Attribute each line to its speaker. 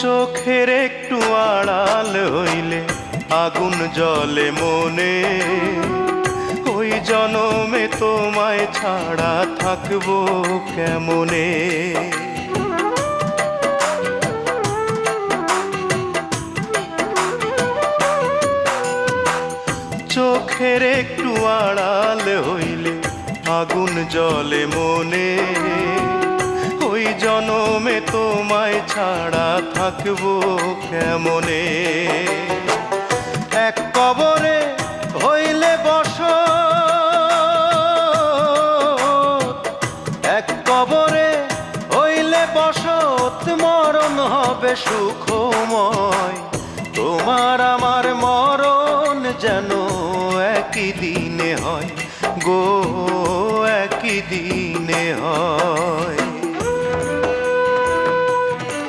Speaker 1: চোখের একটু আড়াল হইলে আগুন জ্বলে মনে, ওই জনমে তোমায় ছাড়া থাকবো কেমনে। চোখের একটু আড়াল হইলে আগুন জ্বলে মনে, ওই জনমে তোমায় ছাড়া থাকবো কেমনে। এক কবরে হইলে বসত, এক কবরে হইলে বসত, মরণ হবে সুখময়। তোমার আমার মরণ যেন একই দিনে হয় গো, একই দিনে হয়।